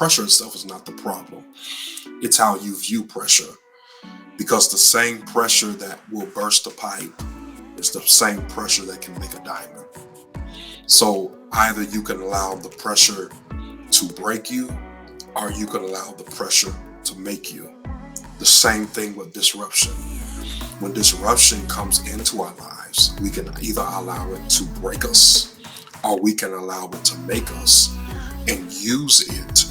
Pressure itself is not the problem. It's how you view pressure. Because the same pressure that will burst a pipe is the same pressure that can make a diamond. So either you can allow the pressure to break you, or you can allow the pressure to make you. The same thing with disruption. When disruption comes into our lives, we can either allow it to break us, or we can allow it to make us and use it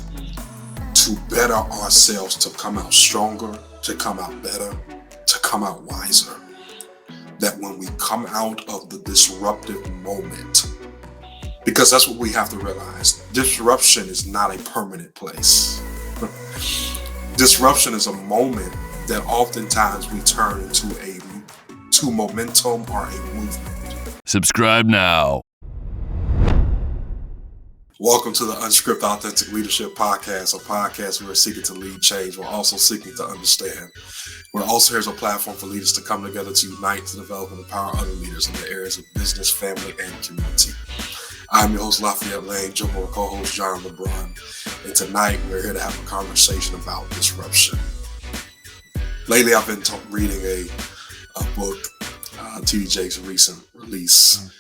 to better ourselves, to come out stronger, to come out better, to come out wiser. That when we come out of the disruptive moment, because that's what we have to realize, disruption is not a permanent place. Disruption is a moment that oftentimes we turn to momentum or a movement. Subscribe now. Welcome to the Unscripted Authentic Leadership Podcast, a podcast where we're seeking to lead change while also seeking to understand. We're also here as a platform for leaders to come together to unite, to develop and empower other leaders in the areas of business, family, and community. I'm your host, Lafayette Lane, joined by my co-host, John Lebrun. And tonight, we're here to have a conversation about disruption. Lately, I've been reading a book, T.D. Jakes' recent release.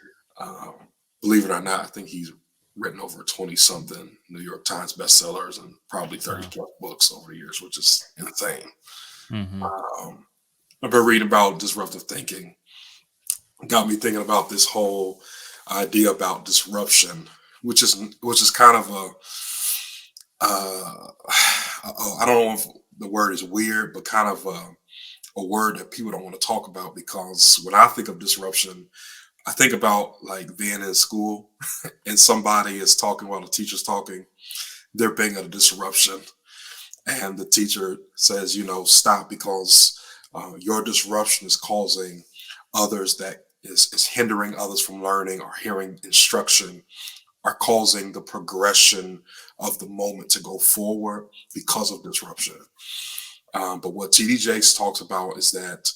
Believe it or not, I think he's written over 20-something New York Times bestsellers and probably 30 plus books over the years, which is insane. I've been reading about disruptive thinking. Got me thinking about this whole idea about disruption, which is kind of I don't know if the word is weird, but kind of a word that people don't want to talk about, because when I think of disruption, I think about like being in school and somebody is talking while the teacher's talking. They're being a disruption, and the teacher says, stop, because your disruption is causing others, that is hindering others from learning or hearing instruction, are causing the progression of the moment to go forward because of disruption. But what T.D. Jakes talks about is that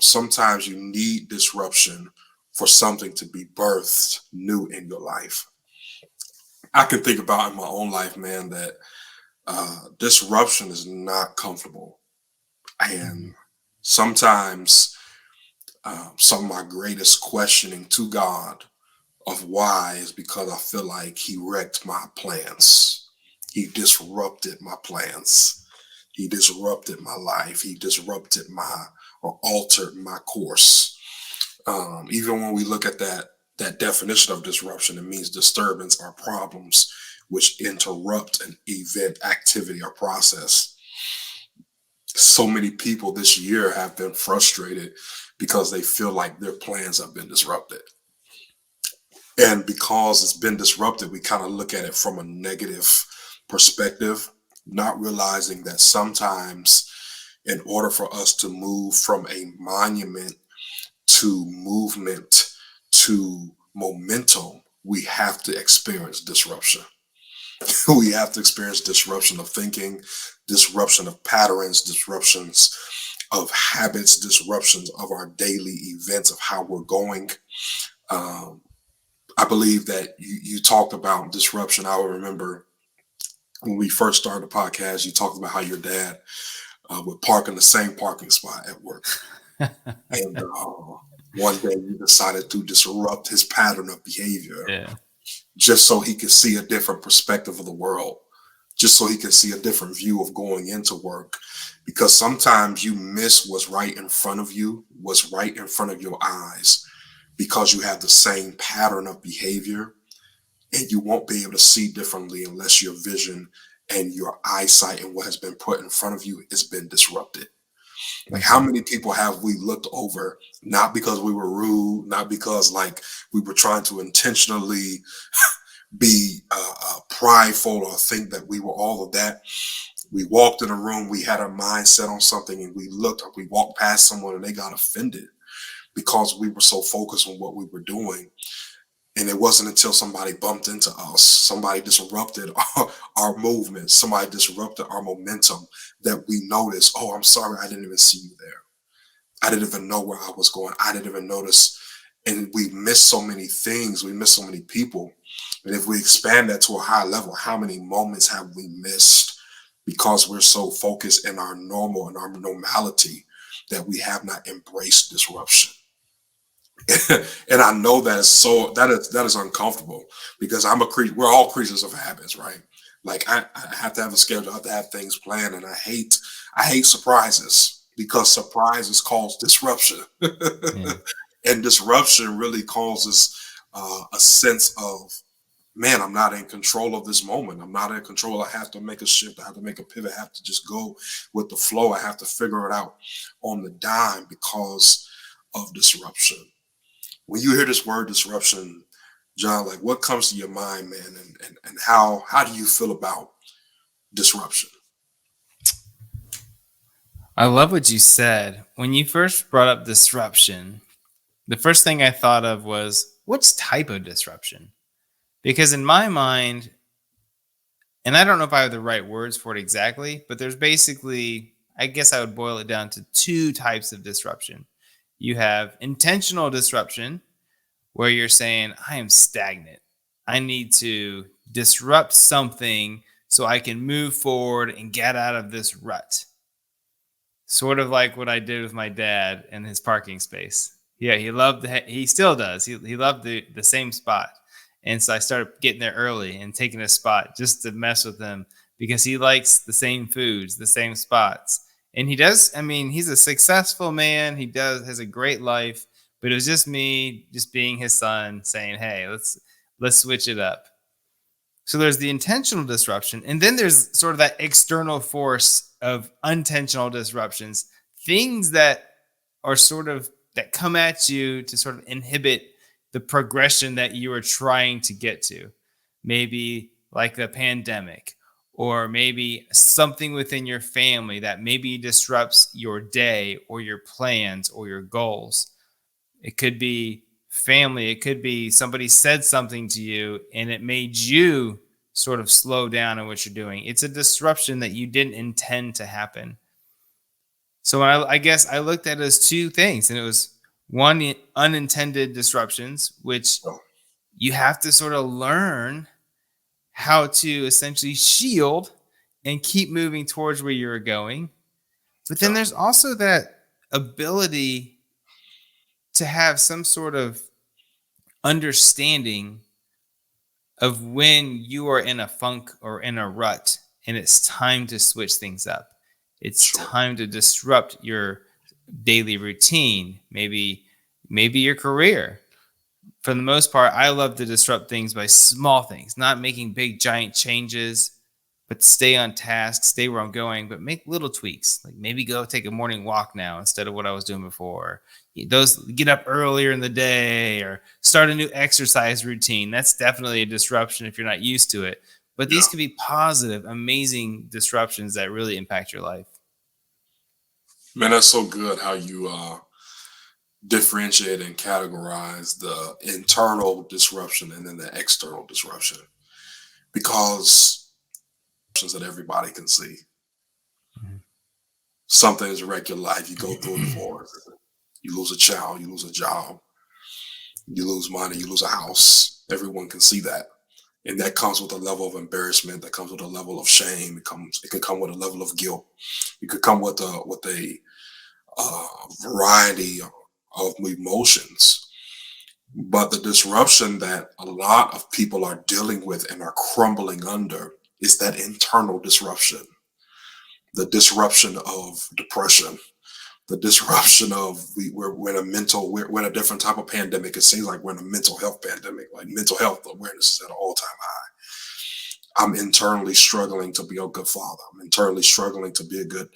sometimes you need disruption for something to be birthed new in your life. I can think about in my own life, man, that disruption is not comfortable. And sometimes some of my greatest questioning to God of why is because I feel like he wrecked my plans. He disrupted my plans. He disrupted my life. He disrupted or altered my course. Even when we look at that definition of disruption, it means disturbance or problems which interrupt an event, activity, or process. So many people this year have been frustrated because they feel like their plans have been disrupted. And because it's been disrupted, we kind of look at it from a negative perspective, not realizing that sometimes in order for us to move from a monument to movement to momentum, we have to experience disruption. We have to experience disruption of thinking, disruption of patterns, disruptions of habits, disruptions of our daily events, of how we're going. I believe that you talked about disruption. I remember when we first started the podcast, you talked about how your dad would park in the same parking spot at work. And one day you decided to disrupt his pattern of behavior, just so he could see a different perspective of the world, just so he could see a different view of going into work. Because sometimes you miss what's right in front of you, what's right in front of your eyes, because you have the same pattern of behavior, and you won't be able to see differently unless your vision and your eyesight and what has been put in front of you has been disrupted. Like, how many people have we looked over, not because we were rude, not because like we were trying to intentionally be prideful or think that we were all of that. We walked in a room, we had our mindset on something, and we walked past someone and they got offended because we were so focused on what we were doing. And it wasn't until somebody bumped into us, somebody disrupted our movement, somebody disrupted our momentum, that we noticed, oh, I'm sorry, I didn't even see you there. I didn't even know where I was going. I didn't even notice. And we missed so many things. We missed so many people And if we expand that to a high level, how many moments have we missed because we're so focused in our normal and our normality that we have not embraced disruption? And I know that is that is uncomfortable because I'm a creature. We're all creatures of habits, right? Like I have to have a schedule, I have to have things planned, and I hate surprises because surprises cause disruption, Yeah. and disruption really causes a sense of, man, I'm not in control of this moment. I'm not in control. I have to make a shift. I have to make a pivot. I have to just go with the flow. I have to figure it out on the dime because of disruption. When you hear this word disruption, John, like what comes to your mind, man, and how do you feel about disruption? I love what you said. When you first brought up disruption, the first thing I thought of was what's type of disruption? Because in my mind, and I don't know if I have the right words for it exactly, but there's basically, I guess I would boil it down to two types of disruption. You have intentional disruption, where you're saying, I am stagnant. I need to disrupt something so I can move forward and get out of this rut. Sort of like what I did with my dad in his parking space. Yeah, he still does. He loved the same spot. And so I started getting there early and taking a spot just to mess with him because he likes the same foods, the same spots. And he does, I mean, he's a successful man. He has a great life, but it was just me just being his son saying, "Hey, let's switch it up." So there's the intentional disruption, and then there's sort of that external force of unintentional disruptions, things that are sort of that come at you to sort of inhibit the progression that you are trying to get to. Maybe like the pandemic, or maybe something within your family that maybe disrupts your day or your plans or your goals. It could be family. It could be somebody said something to you and it made you sort of slow down in what you're doing. It's a disruption that you didn't intend to happen. So I guess I looked at it as two things, and it was one, unintended disruptions, which Oh, you have to sort of learn how to essentially shield and keep moving towards where you're going. But then yeah, there's also that ability to have some sort of understanding of when you are in a funk or in a rut and it's time to switch things up. It's sure. time to disrupt your daily routine, maybe your career. For the most part, I love to disrupt things by small things, not making big giant changes, but stay on task, stay where I'm going, but make little tweaks. Like maybe go take a morning walk now instead of what I was doing before. Those get up earlier in the day or start a new exercise routine. That's definitely a disruption if you're not used to it. But Yeah, these could be positive, amazing disruptions that really impact your life. man, that's so good how you differentiate and categorize the internal disruption and then the external disruption because that everybody can see. Something's wreck your life. You go through a divorce. You lose a child. You lose a job. You lose money. You lose a house. Everyone can see that, and that comes with a level of embarrassment. That comes with a level of shame. It can come with a level of guilt. It could come with a variety of emotions. But the disruption that a lot of people are dealing with and are crumbling under is that internal disruption, the disruption of depression, the disruption of we're in a we're in a different type of pandemic. It seems like we're in a mental health pandemic. Like mental health awareness is at an all-time high. I'm internally struggling to be a good father. I'm internally struggling to be a good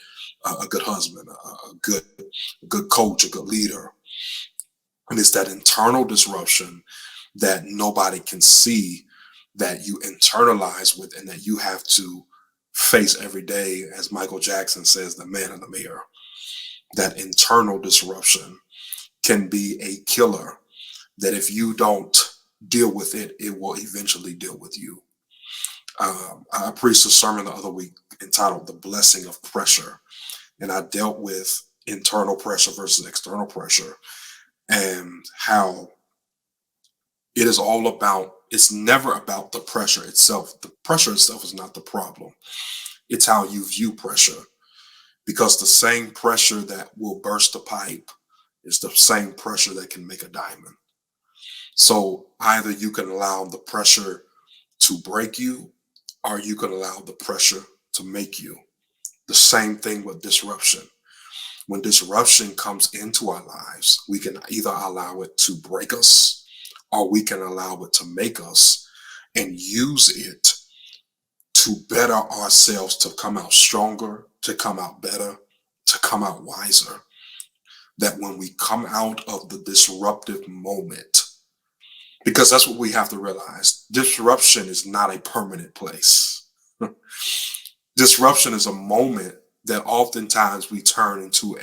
husband, a good coach, a good leader. And it's that internal disruption that nobody can see, that you internalize with, and that you have to face every day. As Michael Jackson says, the man in the mirror. That internal disruption can be a killer, that if you don't deal with it, it will eventually deal with you. I preached a sermon the other week entitled The Blessing of Pressure, and I dealt with internal pressure versus external pressure and how it is all about it's never about the pressure itself. The pressure itself is not the problem. It's how you view pressure, because the same pressure that will burst a pipe is the same pressure that can make a diamond. So either you can allow the pressure to break you, or you can allow the pressure to make you. The same thing with disruption. When disruption comes into our lives, we can either allow it to break us, or we can allow it to make us and use it to better ourselves, to come out stronger, to come out better, to come out wiser. That when we come out of the disruptive moment, because that's what we have to realize, disruption is not a permanent place. Disruption is a moment that oftentimes we turn into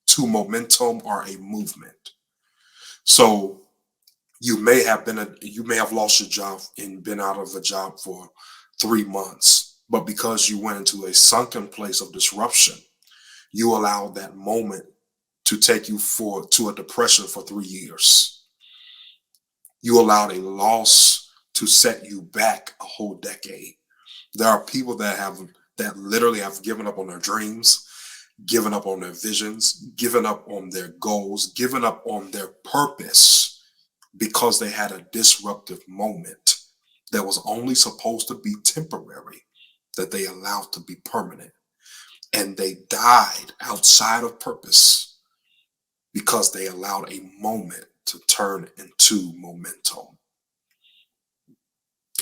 to momentum or a movement. So you may have lost your job and been out of a job for 3 months, but because you went into a sunken place of disruption, you allowed that moment to take you to a depression for 3 years. You allowed a loss to set you back a whole decade. There are people that literally have given up on their dreams, given up on their visions, given up on their goals, given up on their purpose because they had a disruptive moment that was only supposed to be temporary, that they allowed to be permanent. And they died outside of purpose because they allowed a moment to turn into momentum.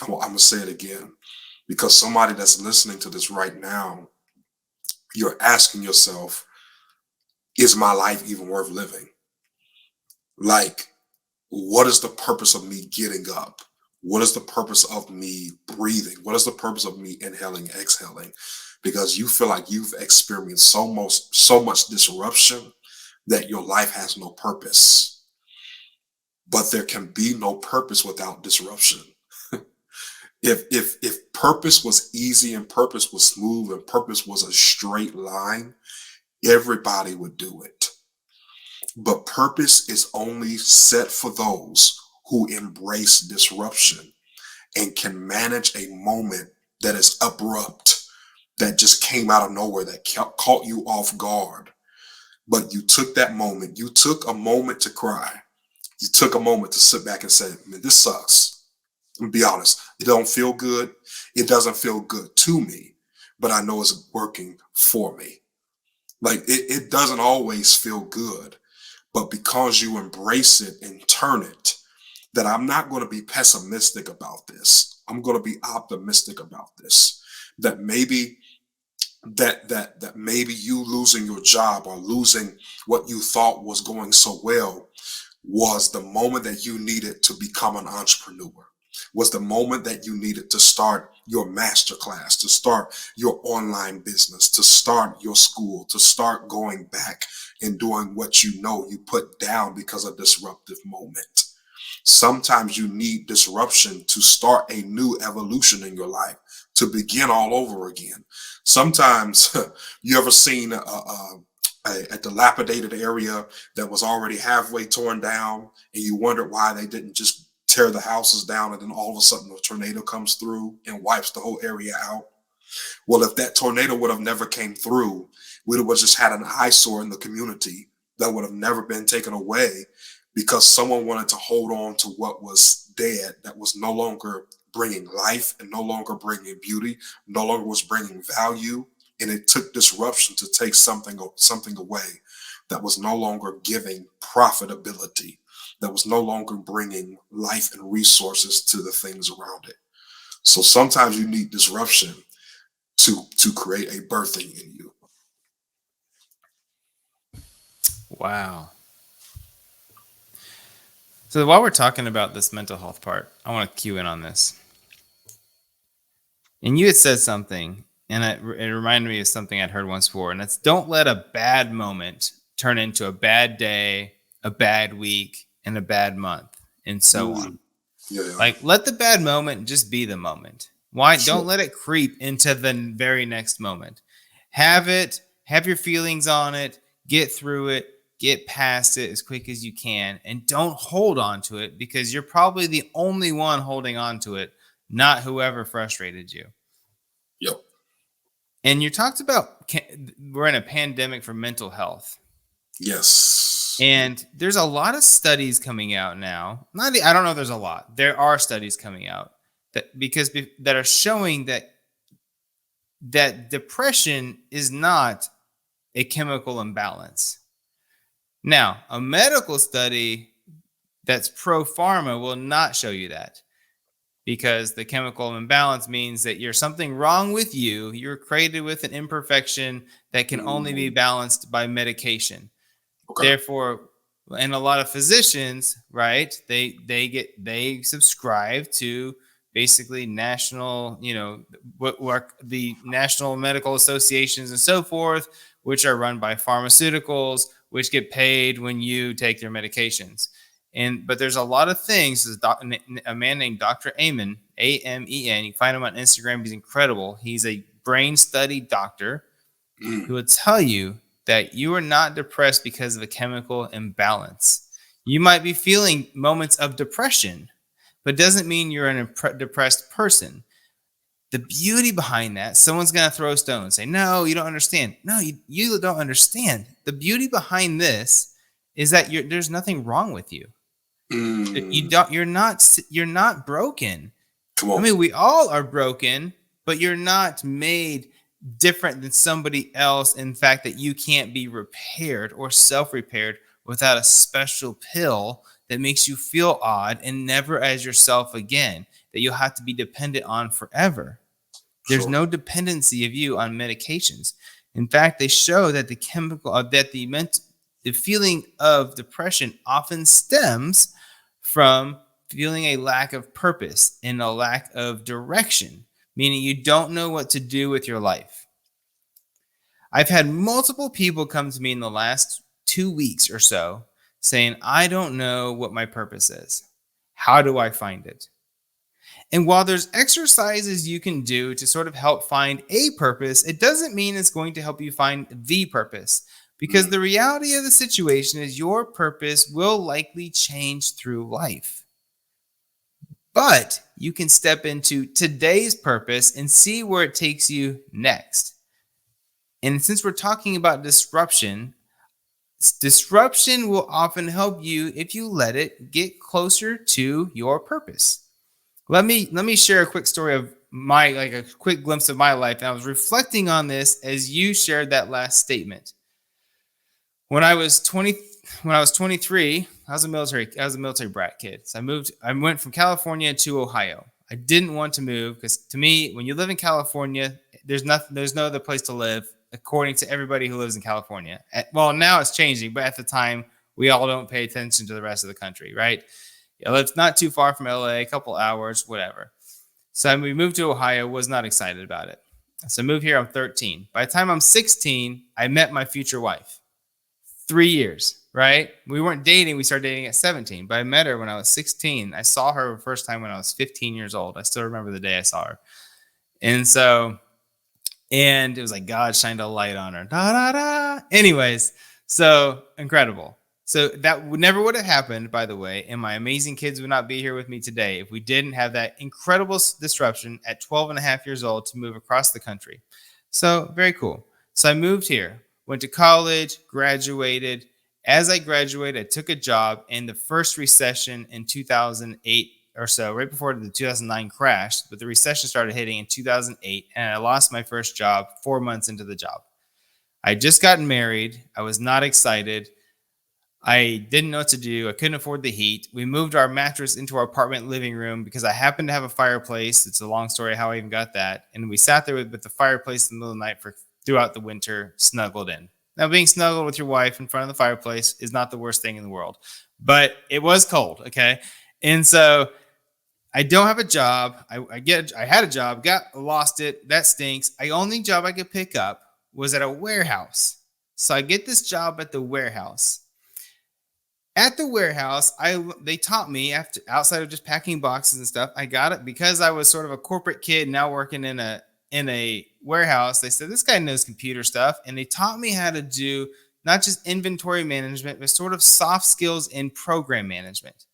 I'm going to say it again, because somebody that's listening to this right now, you're asking yourself, is my life even worth living? Like, what is the purpose of me getting up? What is the purpose of me breathing? What is the purpose of me inhaling, exhaling? Because you feel like you've experienced so much disruption that your life has no purpose. But there can be no purpose without disruption. If purpose was easy and purpose was smooth and purpose was a straight line, everybody would do it. But purpose is only set for those who embrace disruption and can manage a moment that is abrupt, that just came out of nowhere, that caught you off guard. But you took that moment, you took a moment to cry. You took a moment to sit back and say, man, this sucks. I'm be honest. It don't feel good. It doesn't feel good to me, but I know it's working for me. Like it doesn't always feel good, but because you embrace it and turn it, that I'm not going to be pessimistic about this. I'm going to be optimistic about this. That maybe that maybe you losing your job or losing what you thought was going so well was the moment that you needed to become an entrepreneur, was the moment that you needed to start your masterclass, to start your online business, to start your school, to start going back and doing what you know you put down because of disruptive moment. Sometimes you need disruption to start a new evolution in your life, to begin all over again. Sometimes you ever seen a dilapidated area that was already halfway torn down, and you wondered why they didn't just tear the houses down, and then all of a sudden a tornado comes through and wipes the whole area out. Well, if that tornado would have never came through, we would have just had an eyesore in the community that would have never been taken away because someone wanted to hold on to what was dead, that was no longer bringing life and no longer bringing beauty, no longer was bringing value. And it took disruption to take something away that was no longer giving profitability, that was no longer bringing life and resources to the things around it. So sometimes you need disruption to create a birthing in you. Wow. So while we're talking about this mental health part, I want to cue in on this. And you had said something, and it reminded me of something I'd heard once before, and that's don't let a bad moment turn into a bad day, a bad week, and a bad month, and so on. Yeah. Like, let the bad moment just be the moment. Why? Sure. Don't let it creep into the very next moment. Have your feelings on it, get through it, get past it as quick as you can, and don't hold on to it, because you're probably the only one holding on to it, not whoever frustrated you. Yep. And you talked about we're in a pandemic for mental health. Yes. And there's a lot of studies coming out now. I don't know if there's a lot. There are studies coming out that are showing that depression is not a chemical imbalance. Now, a medical study that's pro pharma will not show you that, because the chemical imbalance means that you're something wrong with you. You're created with an imperfection that can only be balanced by medication. Okay. Therefore, and a lot of physicians, right, they subscribe to basically national, what the national medical associations and so forth, which are run by pharmaceuticals, which get paid when you take their medications. But there's a lot of things. There's a man named Dr. Amen, Amen. You can find him on Instagram. He's incredible. He's a brain study doctor who will tell you that you are not depressed because of a chemical imbalance. You might be feeling moments of depression, but it doesn't mean you're an depressed person. The beauty behind that, someone's going to throw a stone and say, no, you don't understand. No, you don't understand. The beauty behind this is that there's nothing wrong with you. You're not broken. Come on. I mean, we all are broken, but you're not made different than somebody else. In fact, that you can't be repaired or self-repaired without a special pill that makes you feel odd and never as yourself again, that you'll have to be dependent on forever. There's no dependency of you on medications. In fact, they show that the feeling of depression often stems from feeling a lack of purpose and a lack of direction, meaning you don't know what to do with your life. I've had multiple people come to me in the last 2 weeks or so saying, I don't know what my purpose is. How do I find it? And while there's exercises you can do to sort of help find a purpose, it doesn't mean it's going to help you find the purpose, because the reality of the situation is your purpose will likely change through life. But you can step into today's purpose and see where it takes you next. And since we're talking about disruption will often help you if you let it get closer to your purpose. Let me share a quick story of a quick glimpse of my life. And I was reflecting on this as you shared that last statement. When I was 23, I was a military brat kid. So I went from California to Ohio. I didn't want to move because, to me, when you live in California, there's no other place to live, according to everybody who lives in California. Well, now it's changing, but at the time, we all don't pay attention to the rest of the country, right? I lived not too far from LA, a couple hours, whatever. So we moved to Ohio, was not excited about it. So I moved here, I'm 13. By the time I'm 16, I met my future wife. 3 years, right? We weren't dating. We started dating at 17, but I met her when I was 16. I saw her the first time when I was 15 years old. I still remember the day I saw her. And it was like God shined a light on her. Da, da, da. Anyways, so incredible. So that never would have happened, by the way, and my amazing kids would not be here with me today if we didn't have that incredible disruption at 12 and a half years old to move across the country. So very cool. So I moved here, went to college, graduated. As I graduated, I took a job in the first recession in 2008 or so, right before the 2009 crash, but the recession started hitting in 2008, and I lost my first job 4 months into the job. I had just gotten married. I was not excited. I didn't know what to do. I couldn't afford the heat. We moved our mattress into our apartment living room because I happened to have a fireplace. It's a long story how I even got that. And we sat there with the fireplace in the middle of the night throughout the winter, snuggled in. Now, being snuggled with your wife in front of the fireplace is not the worst thing in the world, but it was cold, okay? And so I don't have a job. I had a job, lost it. That stinks. The only job I could pick up was at a warehouse. So I get this job at the warehouse. At the warehouse, they taught me, outside of just packing boxes and stuff, I got it because I was sort of a corporate kid now working in a warehouse. They said, this guy knows computer stuff. And they taught me how to do not just inventory management, but sort of soft skills in program management.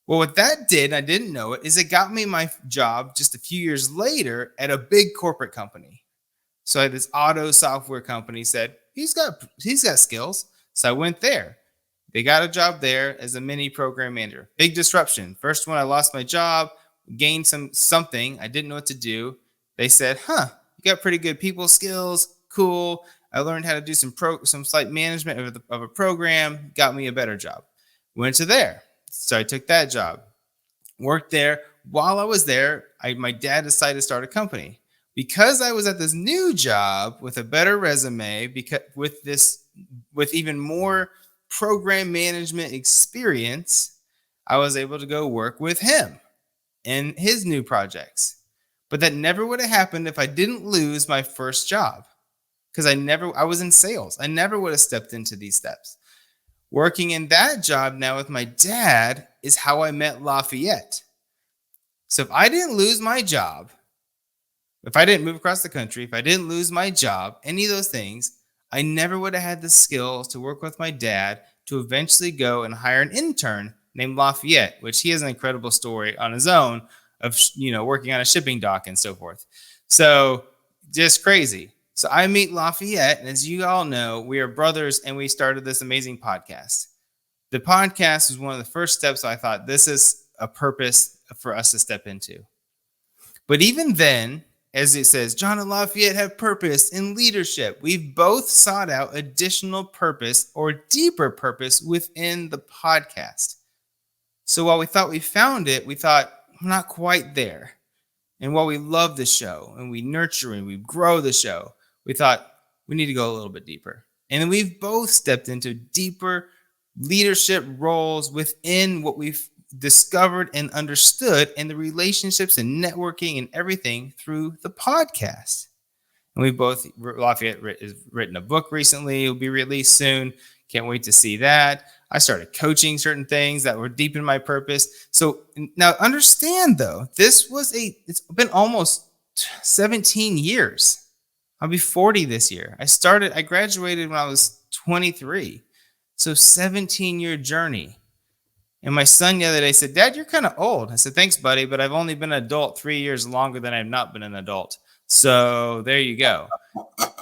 Well, what that did, I didn't know it, is it got me my job just a few years later at a big corporate company. So this auto software company said, he's got skills. So I went there. They got a job there as a mini program manager. Big disruption. First one, I lost my job, gained something. I didn't know what to do. They said, you got pretty good people skills. Cool. I learned how to do some slight management of a program. Got me a better job. Went to there. So I took that job. Worked there. While I was there, my dad decided to start a company. Because I was at this new job with a better resume, because with even more program management experience, I was able to go work with him in his new projects. But that never would have happened if I didn't lose my first job, because I was in sales. I never would have stepped into these steps. Working in that job now with my dad is how I met Lafayette. So if I didn't lose my job, if I didn't move across the country, if I didn't lose my job, any of those things, I never would have had the skills to work with my dad to eventually go and hire an intern named Lafayette, which he has an incredible story on his own of, working on a shipping dock and so forth. So just crazy. So I meet Lafayette, and as you all know, we are brothers, and we started this amazing podcast. The podcast was one of the first steps I thought this is a purpose for us to step into. But even then, as it says, John and Lafayette have purpose in leadership. We've both sought out additional purpose or deeper purpose within the podcast. So while we thought we found it, we thought we're not quite there. And while we love the show and we nurture and we grow the show, we thought we need to go a little bit deeper. And we've both stepped into deeper leadership roles within what we've discovered and understood in the relationships and networking and everything through the podcast. And Lafayette has written a book recently. It'll be released soon. Can't wait to see that. I started coaching certain things that were deep in my purpose. So now understand though, it's been almost 17 years. I'll be 40 this year. I graduated when I was 23. So 17-year journey. And my son the other day said, Dad, you're kind of old. I said, thanks, buddy, but I've only been an adult 3 years longer than I've not been an adult. So there you go.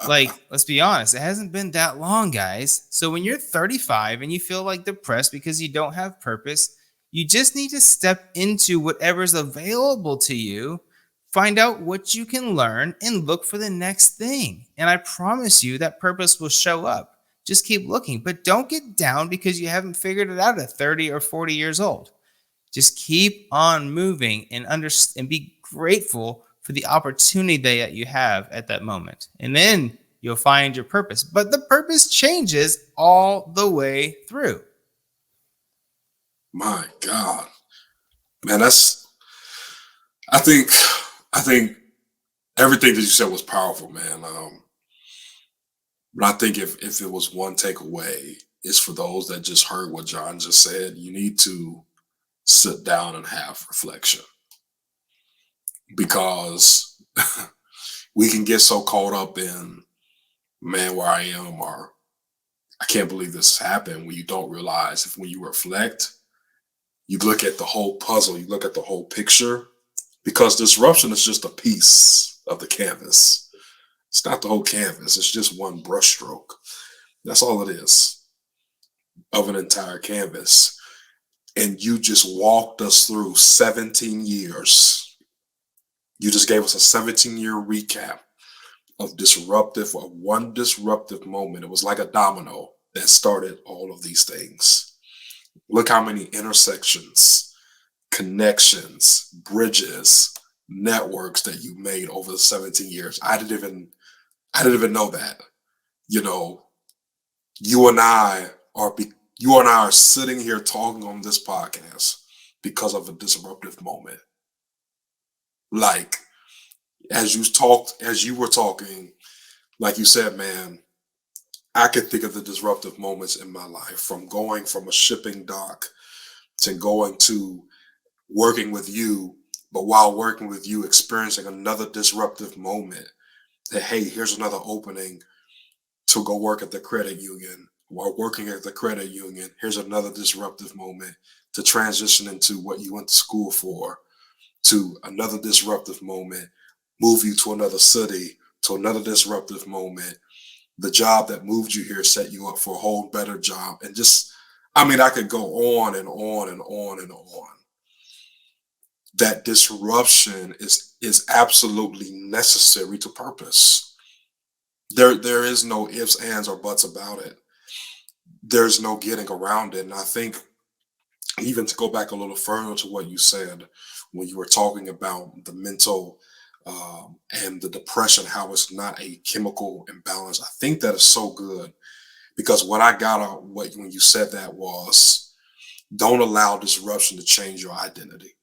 Let's be honest. It hasn't been that long, guys. So when you're 35 and you feel like depressed because you don't have purpose, you just need to step into whatever's available to you, find out what you can learn, and look for the next thing. And I promise you that purpose will show up. Just keep looking, but don't get down because you haven't figured it out at 30 or 40 years old. Just keep on moving and be grateful for the opportunity that you have at that moment. And then you'll find your purpose. But the purpose changes all the way through. My God, man, I think everything that you said was powerful, man. But I think if it was one takeaway, it's for those that just heard what John just said, you need to sit down and have reflection. Because we can get so caught up in, man, where I am, or I can't believe this happened, when you don't realize when you reflect, you look at the whole puzzle, you look at the whole picture, because disruption is just a piece of the canvas. It's not the whole canvas. It's just one brushstroke. That's all it is of an entire canvas. And you just walked us through 17 years. You just gave us a 17-year recap of one disruptive moment. It was like a domino that started all of these things. Look how many intersections, connections, bridges, networks that you made over the 17 years. I didn't even know that. You and I are sitting here talking on this podcast because of a disruptive moment. Like, as you were talking, like you said, man, I could think of the disruptive moments in my life, from going from a shipping dock to going to working with you, but while working with you, experiencing another disruptive moment that, hey, here's another opening to go work at the credit union. while working at the credit union. Here's another disruptive moment to transition into what you went to school for, to another disruptive moment, move you to another city, to another disruptive moment. The job that moved you here set you up for a whole better job. And just, I mean, I could go on and on and on and on. That disruption is absolutely necessary to purpose. There is no ifs, ands, or buts about it. There's no getting around it. And I think even to go back a little further to what you said when you were talking about the mental and the depression, how it's not a chemical imbalance. I think that is so good because what I got out what when you said that was don't allow disruption to change your identity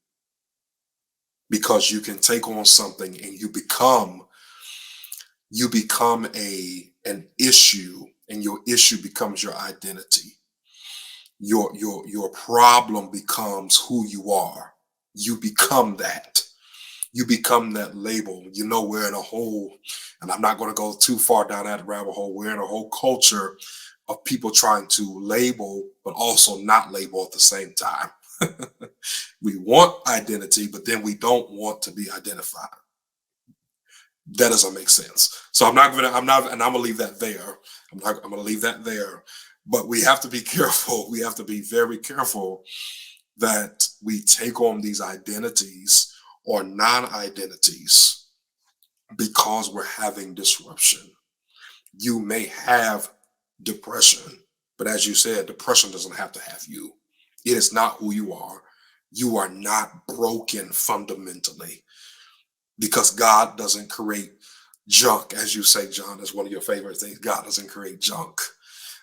because you can take on something and you become a an issue and your issue becomes your identity. Your problem becomes who you are. You become that. You become that label. You know, we're in a whole, and I'm not going to go too far down that rabbit hole. We're in a whole culture of people trying to label, but also not label at the same time. We want identity, but then we don't want to be identified. That doesn't make sense. So and I'm gonna leave that there. I'm gonna leave that there. But we have to be careful. We have to be very careful that we take on these identities or non-identities because we're having disruption. You may have depression, but as you said, depression doesn't have to have you. It is not who you are. You are not broken fundamentally because God doesn't create junk, as you say, John. That's one of your favorite things. God doesn't create junk,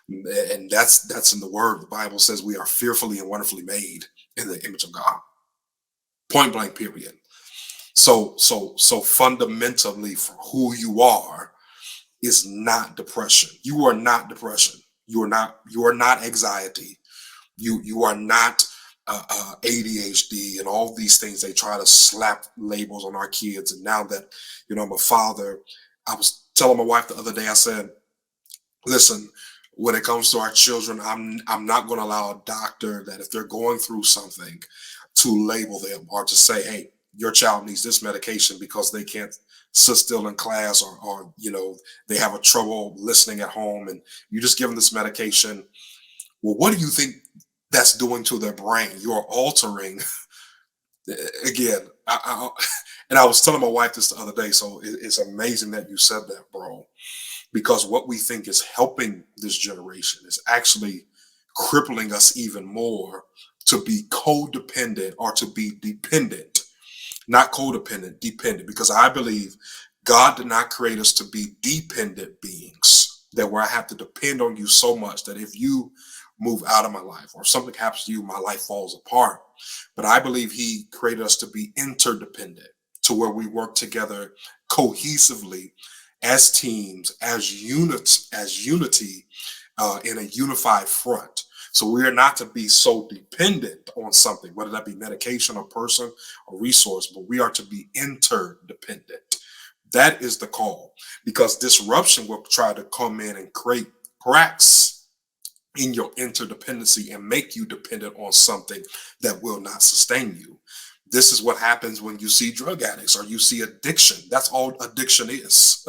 and that's in the Word. The Bible says we are fearfully and wonderfully made in the image of God. Point blank. Period. So fundamentally, for who you are is not depression. You are not depression. You are not anxiety. You are not ADHD and all these things. They try to slap labels on our kids. And now that I'm a father, I was telling my wife the other day. I said, "Listen, when it comes to our children, I'm not going to allow a doctor that if they're going through something to label them or to say, hey, your child needs this medication because they can't sit still in class or they have a trouble listening at home and you just give them this medication. Well, what do you think that's doing to their brain? You're altering again. And I was telling my wife this the other day. So it's amazing that you said that, bro, because what we think is helping this generation is actually crippling us even more to be codependent or to be dependent, not codependent, dependent, because I believe God did not create us to be dependent beings, that where I have to depend on you so much that if you move out of my life or something happens to you, my life falls apart. But I believe he created us to be interdependent, to where we work together cohesively as teams, as unity in a unified front. So we are not to be so dependent on something, whether that be medication, a person, a resource, but we are to be interdependent. That is the call, because disruption will try to come in and create cracks in your interdependency and make you dependent on something that will not sustain you. This is what happens when you see drug addicts or you see addiction. That's all addiction is,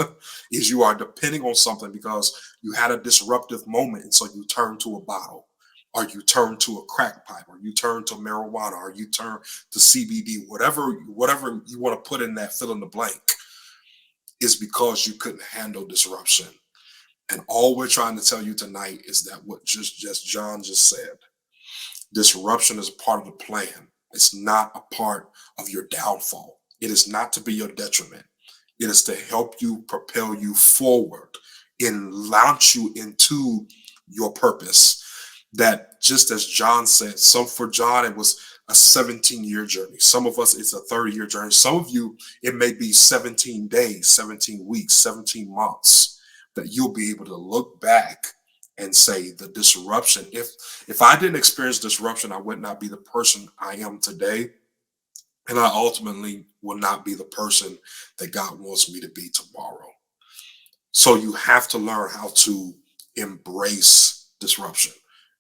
is you are depending on something because you had a disruptive moment. And so you turn to a bottle or you turn to a crack pipe or you turn to marijuana or you turn to CBD, whatever you want to put in that fill in the blank is because you couldn't handle disruption. And all we're trying to tell you tonight is that what just John just said, disruption is a part of the plan. It's not a part of your downfall. It is not to be your detriment. It is to help you propel you forward and launch you into your purpose. That just as John said, for John, it was a 17-year journey. Some of us, it's a 30-year journey. Some of you, it may be 17 days, 17 weeks, 17 months that you'll be able to look back and say the disruption. If I didn't experience disruption, I would not be the person I am today. And I ultimately will not be the person that God wants me to be tomorrow. So you have to learn how to embrace disruption.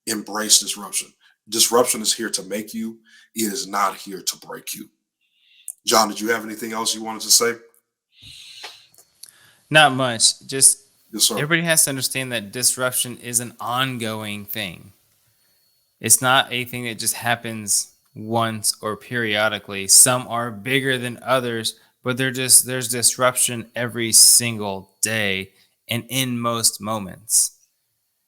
Embrace disruption. Disruption is here to make you, it is not here to break you. John, did you have anything else you wanted to say? Not much. Just Yes, sir. everybody has to understand that disruption is an ongoing thing. It's not a thing that just happens once or periodically. Some are bigger than others, but there's disruption every single day and in most moments.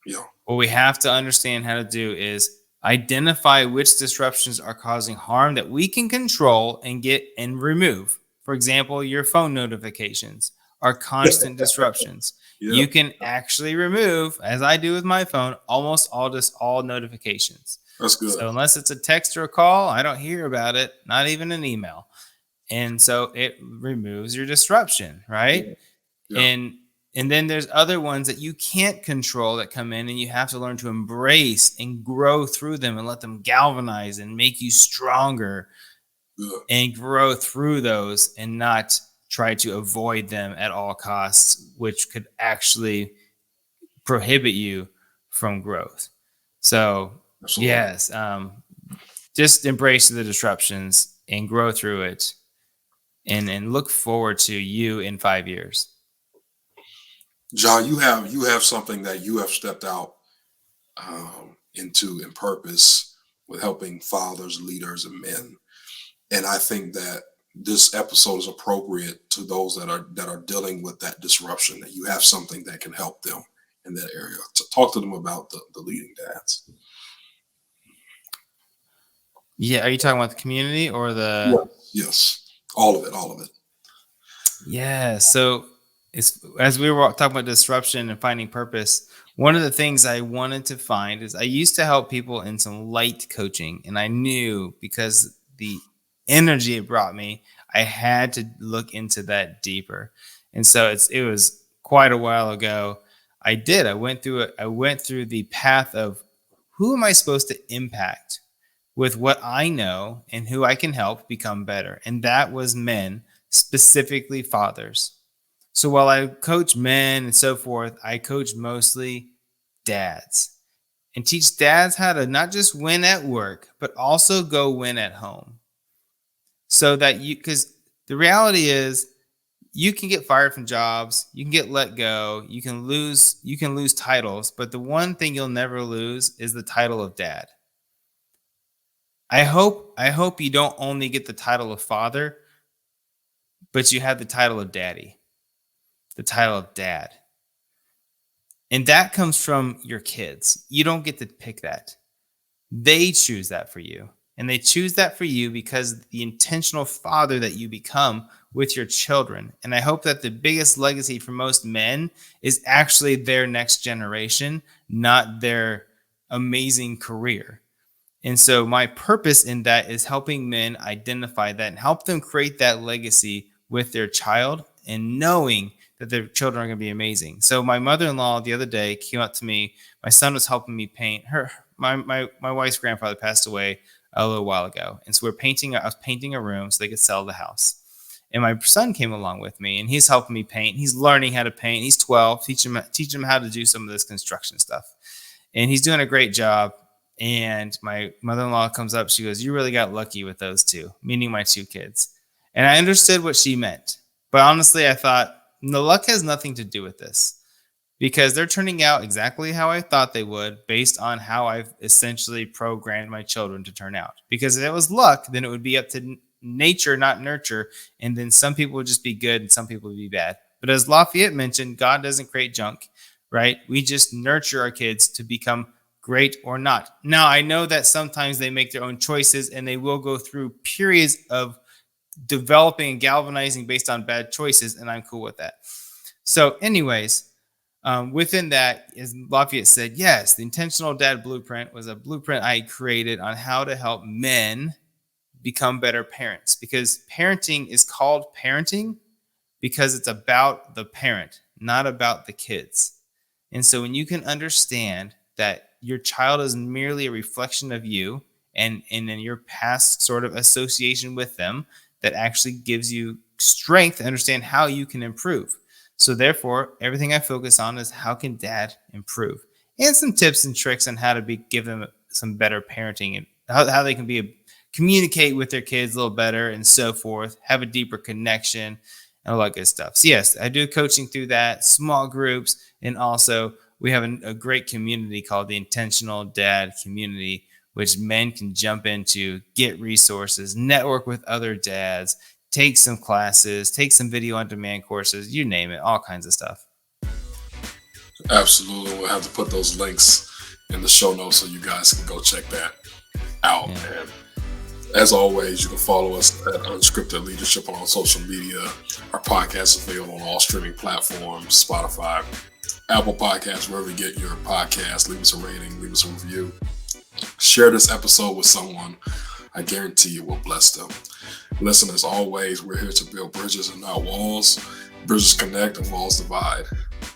Yeah. What we have to understand how to do is identify which disruptions are causing harm that we can control and get and remove. For example, your phone notifications are constant disruptions. Yeah. You can actually remove, as I do with my phone, almost all notifications. That's good. So unless it's a text or a call, I don't hear about it, not even an email. And so it removes your disruption, right? Yeah. Yeah. And then there's other ones that you can't control that come in, and you have to learn to embrace and grow through them and let them galvanize and make you stronger Good. and grow through those and not try to avoid them at all costs, which could actually prohibit you from growth. So Absolutely. yes, just embrace the disruptions and grow through it, and look forward to you in 5 years. John, you have something that you have stepped out into in purpose with helping fathers, leaders, and men. And I think that this episode is appropriate to those that are dealing with that disruption. That you have something that can help them in that area. To talk to them about the leading dads. Yeah, are you talking about the community or the? Yes, all of it, all of it. Yeah. So it's as we were talking about disruption and finding purpose. One of the things I wanted to find is I used to help people in some light coaching, and I knew because the energy it brought me, I had to look into that deeper. And so it was quite a while ago. I did. I went through it. I went through the path of who am I supposed to impact with what I know and who I can help become better. And that was men, specifically fathers. So while I coach men and so forth, I coach mostly dads and teach dads how to not just win at work, but also go win at home. So that because the reality is you can get fired from jobs, you can get let go, you can lose titles, but the one thing you'll never lose is the title of dad. I hope you don't only get the title of father, but you have the title of daddy, the title of dad. And that comes from your kids. You don't get to pick that. They choose that for you. And they choose that for you because the intentional father that you become with your children. And I hope that the biggest legacy for most men is actually their next generation, not their amazing career. And so my purpose in that is helping men identify that and help them create that legacy with their child and knowing that their children are going to be amazing. So my mother-in-law the other day came up to me. My son was helping me paint her. My wife's grandfather passed away a little while ago. And so I was painting a room so they could sell the house. And my son came along with me and he's helping me paint. He's learning how to paint. He's 12, teach him how to do some of this construction stuff. And he's doing a great job. And my mother-in-law comes up. She goes, "You really got lucky with those two," meaning my two kids. And I understood what she meant. But honestly, I thought, the luck has nothing to do with this because they're turning out exactly how I thought they would based on how I've essentially programmed my children to turn out. Because if it was luck, then it would be up to nature, not nurture. And then some people would just be good and some people would be bad. But as Lafayette mentioned, God doesn't create junk, right? We just nurture our kids to become great or not. Now, I know that sometimes they make their own choices and they will go through periods of developing and galvanizing based on bad choices, and I'm cool with that. So anyways, within that, as Lafayette said, yes, the Intentional Dad Blueprint was a blueprint I created on how to help men become better parents, because parenting is called parenting because it's about the parent, not about the kids. And so when you can understand that your child is merely a reflection of you and in your past sort of association with them, that actually gives you strength to understand how you can improve. So therefore, everything I focus on is how can dad improve? and some tips and tricks on how to give them some better parenting and how they can communicate with their kids a little better and so forth, have a deeper connection and all that good stuff. So yes, I do coaching through that, small groups, and also we have a great community called the Intentional Dad Community, which men can jump into, get resources, network with other dads, take some classes, take some video on demand courses, you name it, all kinds of stuff. Absolutely. We'll have to put those links in the show notes so you guys can go check that out. Yeah. And as always, you can follow us at Unscripted Leadership on all social media. Our podcast is available on all streaming platforms, Spotify, Apple Podcasts, wherever you get your podcast. Leave us a rating, leave us a review. Share this episode with someone. I guarantee you will bless them. Listen, as always, we're here to build bridges and not walls. Bridges connect and walls divide.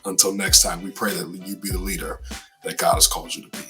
Until next time, we pray that you be the leader that God has called you to be.